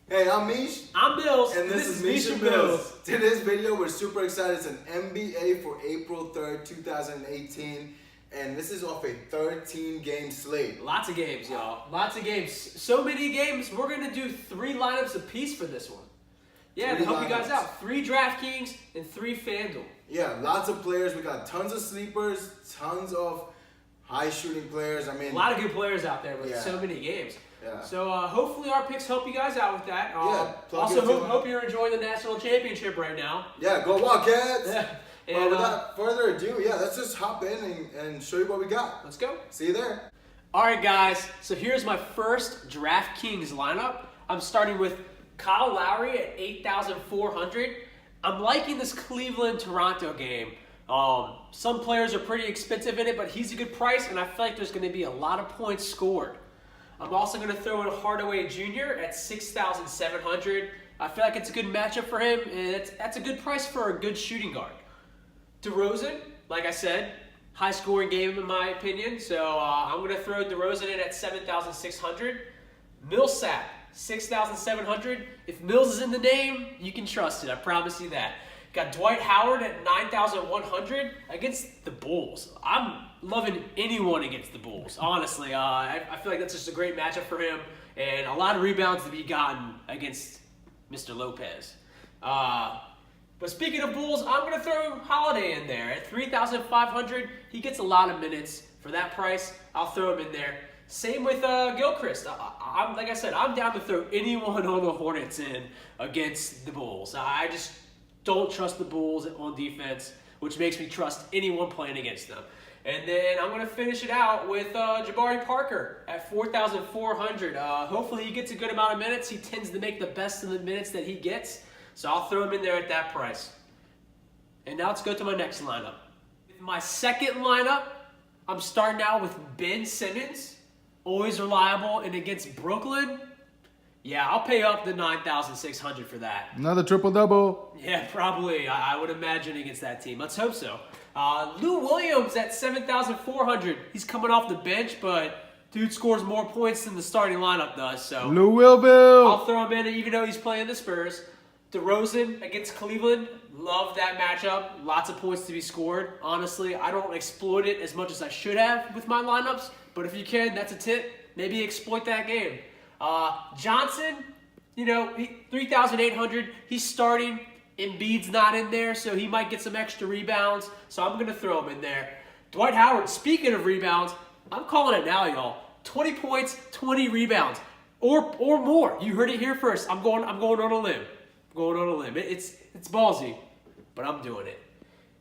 Hey, I'm Mish. I'm Bills. And this is Mish and Bills. Today's video, we're super excited. It's an NBA for April 3rd, 2018. And this is off a 13-game slate. Lots of games, y'all. Lots of games. So many games. We're going to do 3 lineups apiece for this one. Yeah, to help you guys out. 3 DraftKings and 3 FanDuel. Yeah, lots of players. We got tons of sleepers, tons of high-shooting players. I mean, a lot of good players out there with so many games. Yeah. So hopefully our picks help you guys out with that. Also, hope you're enjoying the national championship right now. Yeah, go Wildcats! Yeah. And, well, without further ado, let's just hop in and show you what we got. Let's go. See you there. All right, guys. So here's my first DraftKings lineup. I'm starting with Kyle Lowry at 8,400. I'm liking this Cleveland-Toronto game. Some players are pretty expensive in it, but he's a good price, and I feel like there's going to be a lot of points scored. I'm also going to throw in Hardaway Jr. at 6,700. I feel like it's a good matchup for him, and that's a good price for a good shooting guard. DeRozan, like I said, high-scoring game in my opinion, so I'm going to throw DeRozan in at 7,600. Millsap, 6,700. If Mills is in the name, you can trust it. I promise you that. Got Dwight Howard at 9,100 against the Bulls. I'm loving anyone against the Bulls, honestly. I feel like that's just a great matchup for him, and a lot of rebounds to be gotten against Mr. Lopez. But speaking of Bulls, I'm going to throw Holiday in there at 3,500. He gets a lot of minutes for that price. I'll throw him in there. Same with Gilchrist. Like I said, I'm down to throw anyone on the Hornets in against the Bulls. I just don't trust the Bulls on defense, which makes me trust anyone playing against them. And then I'm going to finish it out with Jabari Parker at 4,400. Hopefully he gets a good amount of minutes. He tends to make the best of the minutes that he gets. So I'll throw him in there at that price. And now let's go to my next lineup. With my second lineup, I'm starting out with Ben Simmons. Always reliable, and against Brooklyn, yeah, I'll pay up the 9,600 for that. Another triple-double. Yeah, probably. I would imagine against that team. Let's hope so. Lou Williams at 7,400. He's coming off the bench, but dude scores more points than the starting lineup does. So Lou Willville. I'll throw him in even though he's playing the Spurs. DeRozan against Cleveland. Love that matchup. Lots of points to be scored. Honestly, I don't exploit it as much as I should have with my lineups. But if you can, that's a tip. Maybe exploit that game. Johnson, 3,800. He's starting. Embiid's not in there, so he might get some extra rebounds. So I'm going to throw him in there. Dwight Howard, speaking of rebounds, I'm calling it now, y'all. 20 points, 20 rebounds, or more. You heard it here first. I'm going on a limb. It's ballsy, but I'm doing it.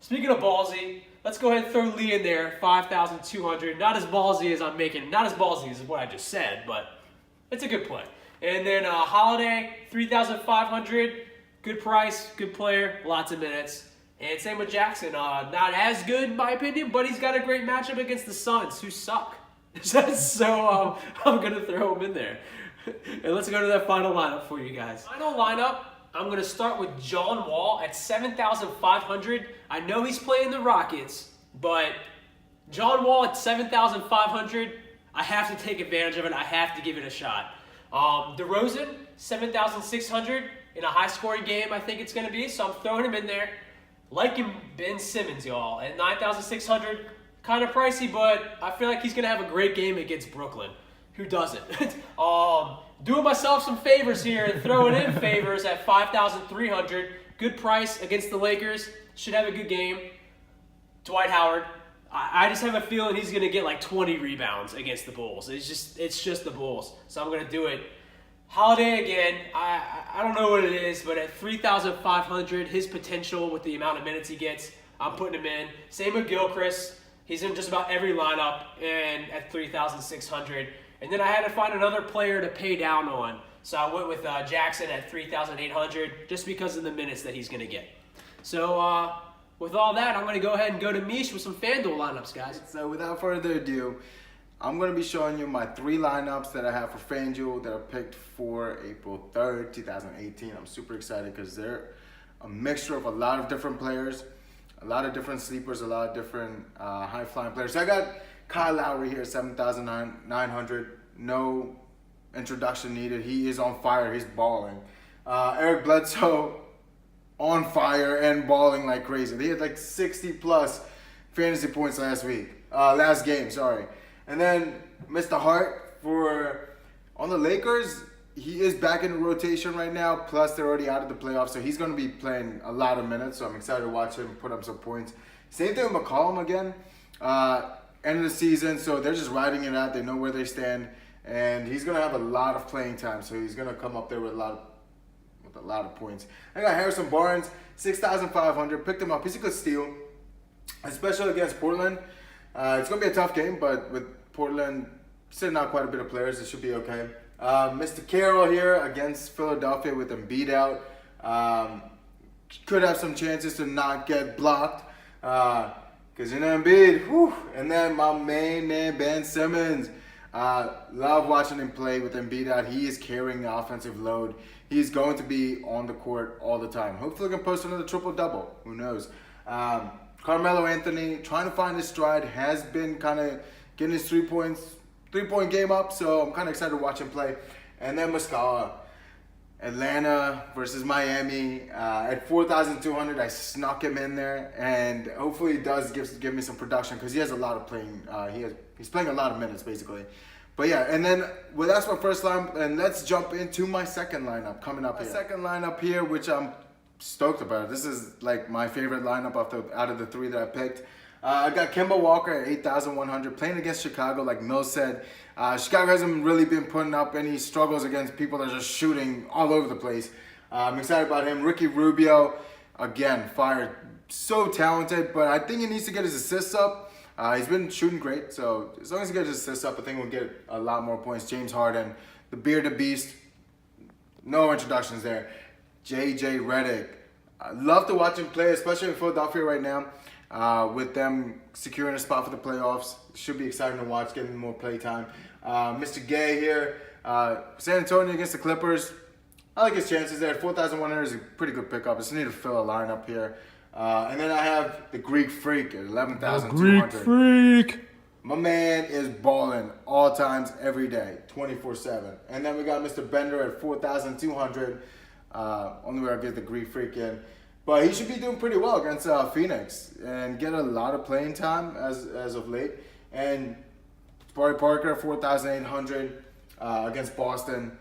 Speaking of ballsy, let's go ahead and throw Lee in there, 5,200. Not as ballsy as I'm making. Not as ballsy as what I just said, but it's a good play. And then Holiday, 3,500. Good price, good player, lots of minutes. And same with Jackson. Not as good in my opinion, but he's got a great matchup against the Suns, who suck. So I'm going to throw him in there. And let's go to that final lineup for you guys. Final lineup. I'm going to start with John Wall at 7,500. I know he's playing the Rockets, but John Wall at 7,500, I have to take advantage of it. I have to give it a shot. DeRozan, 7,600 in a high-scoring game, I think it's going to be, so I'm throwing him in there. Liking Ben Simmons, y'all, at 9,600. Kind of pricey, but I feel like he's going to have a great game against Brooklyn. Who doesn't? Doing myself some favors here and throwing in favors at 5,300. Good price against the Lakers. Should have a good game. Dwight Howard. I just have a feeling he's going to get like 20 rebounds against the Bulls. It's just the Bulls. So I'm going to do it. Holiday again. I don't know what it is, but at 3,500, his potential with the amount of minutes he gets, I'm putting him in. Same with Gilchrist. He's in just about every lineup and at 3,600. And then I had to find another player to pay down on. So I went with Jackson at 3,800 just because of the minutes that he's going to get. So with all that, I'm going to go ahead and go to Mish with some FanDuel lineups, guys. So without further ado, I'm going to be showing you my 3 lineups that I have for FanDuel that are picked for April 3rd, 2018. I'm super excited because they're a mixture of a lot of different players, a lot of different sleepers, a lot of different high-flying players. So I got Kyle Lowry here, 7,900. No introduction needed. He is on fire. He's balling. Eric Bledsoe on fire and balling like crazy. He had like 60 plus fantasy points last game, sorry. And then Mr. Hart on the Lakers, he is back in the rotation right now. Plus, they're already out of the playoffs, so he's going to be playing a lot of minutes. So I'm excited to watch him put up some points. Same thing with McCollum again. End of the season, so they're just riding it out. They know where they stand, and he's going to have a lot of playing time. So he's going to come up there with a lot of points. I got Harrison Barnes, 6,500. Picked him up. He's a good steal, especially against Portland. It's going to be a tough game, but with Portland sitting out quite a bit of players, it should be okay. Mr. Carroll here against Philadelphia with Embiid out. Could have some chances to not get blocked. Because Embiid, whew. And then my main man, Ben Simmons. Love watching him play with Embiid out. He is carrying the offensive load. He's going to be on the court all the time. Hopefully, he can post another triple-double. Who knows? Carmelo Anthony, trying to find his stride, has been kind of getting his three-point game up, so I'm kind of excited to watch him play. And then Muscala, Atlanta versus Miami. At 4,200, I snuck him in there, and hopefully he does give me some production because he has a lot of playing. He's playing a lot of minutes, basically. But yeah, and then, well, that's my first lineup, and let's jump into my second lineup coming up here. My second lineup here, which I'm stoked about. This is like my favorite lineup out of the three that I picked. I got Kemba Walker at 8,100 playing against Chicago. Like Mil said, Chicago hasn't really been putting up any struggles against people that are just shooting all over the place. I'm excited about him. Ricky Rubio, again, fired. So talented, but I think he needs to get his assists up. He's been shooting great, so as long as he gets his assists up, I think we'll get a lot more points. James Harden, the bearded beast, no introductions there. JJ Redick, I love to watch him play, especially in Philadelphia right now. With them securing a spot for the playoffs, should be exciting to watch, getting more play time. Mr. Gay here, San Antonio against the Clippers. I like his chances there. 4,100 is a pretty good pickup. I just need to fill a lineup here. And then I have the Greek Freak at 11,200. Greek Freak. My man is balling all times, every day, 24/7. And then we got Mr. Bender at 4,200. Only way I get the Greek Freak in. But he should be doing pretty well against Phoenix and get a lot of playing time as of late. And Jabari Parker, 4,800 against Boston.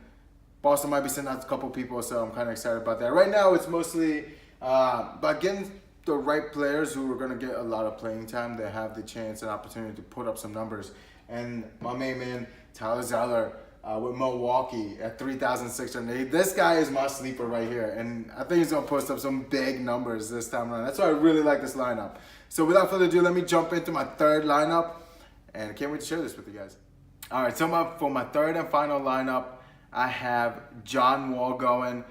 Boston might be sending out a couple people, so I'm kind of excited about that. Right now, it's mostly by getting the right players who are going to get a lot of playing time. They have the chance and opportunity to put up some numbers. And my main man, Tyler Zeller, with Milwaukee at 3,600. This guy is my sleeper right here, and I think he's going to post up some big numbers this time around. That's why I really like this lineup. So without further ado, let me jump into my third lineup, and I can't wait to share this with you guys. All right, so for my third and final lineup, I have John Wall going.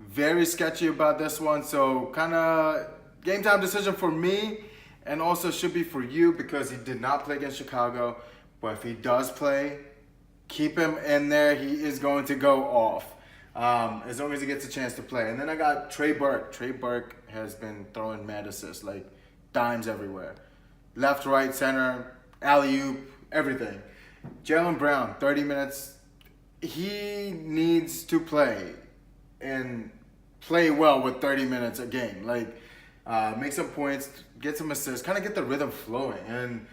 Very sketchy about this one, so kind of game time decision for me, and also should be for you because he did not play against Chicago. But if he does play, keep him in there. He is going to go off as long as he gets a chance to play. And then I got Trey Burke. Trey Burke has been throwing mad assists, like dimes everywhere. Left, right, center, alley-oop, everything. Jaylen Brown, 30 minutes. He needs to play and play well with 30 minutes a game. Like, make some points, get some assists, kind of get the rhythm flowing. And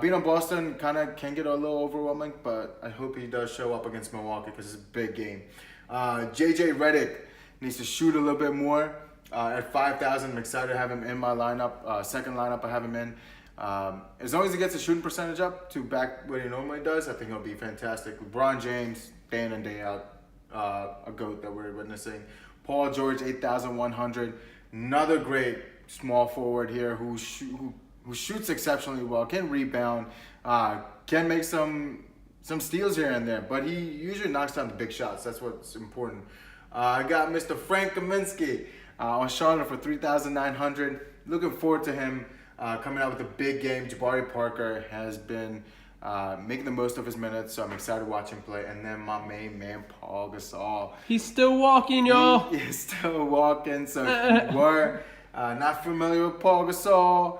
being on Boston kind of can get a little overwhelming, but I hope he does show up against Milwaukee because it's a big game. JJ Redick needs to shoot a little bit more. At 5,000, I'm excited to have him in my lineup. Second lineup I have him in. As long as he gets the shooting percentage up to back what he normally does, I think he'll be fantastic. LeBron James, day in and day out, a GOAT that we're witnessing. Paul George, 8,100. Another great small forward here who shoots exceptionally well, can rebound, can make some steals here and there, but he usually knocks down the big shots. That's what's important. I got Mr. Frank Kaminsky on Charlotte for 3,900. Looking forward to him coming out with a big game. Jabari Parker has been making the most of his minutes, so I'm excited to watch him play. And then my main man, Paul Gasol. He's still walking, y'all. He's still walking, so if you were not familiar with Paul Gasol,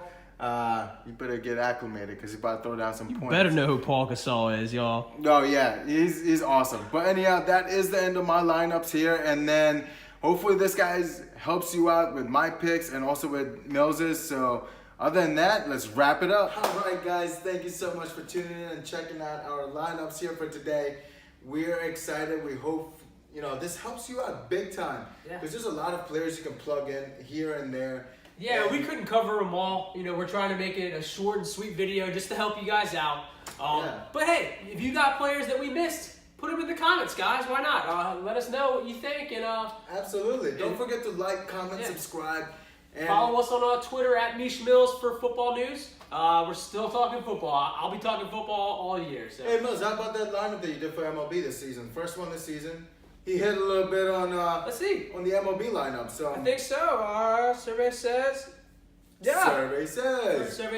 you better get acclimated because he's about to throw down some points. Better know who Paul Gasol is, y'all. Oh yeah, he's awesome. But anyhow, that is the end of my lineups here, and then hopefully this guys helps you out with my picks and also with Mills's. So other than that, let's wrap it up. All right, guys, thank you so much for tuning in and checking out our lineups here for today. We're excited. We hope this helps you out big time because there's a lot of players you can plug in here and there. Yeah, we couldn't cover them all. We're trying to make it a short and sweet video just to help you guys out. But hey, if you got players that we missed, put them in the comments, guys. Why not? Let us know what you think. And absolutely. Don't forget to like, comment, subscribe. And follow us on Twitter at Mish Mills for football news. We're still talking football. I'll be talking football all year. So. Hey, Mills, how about that lineup that you did for MLB this season? First one this season. He hit a little bit on let's see on the MLB lineup. So I think so. Survey says. Yeah. Survey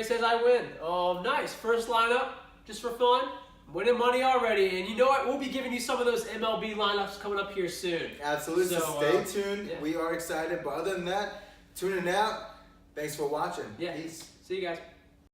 says I win. Nice. First lineup, just for fun. Winning money already. And you know what? We'll be giving you some of those MLB lineups coming up here soon. Absolutely. So stay tuned. Yeah. We are excited. But other than that, tuning out. Thanks for watching. Yeah. Peace. See you guys.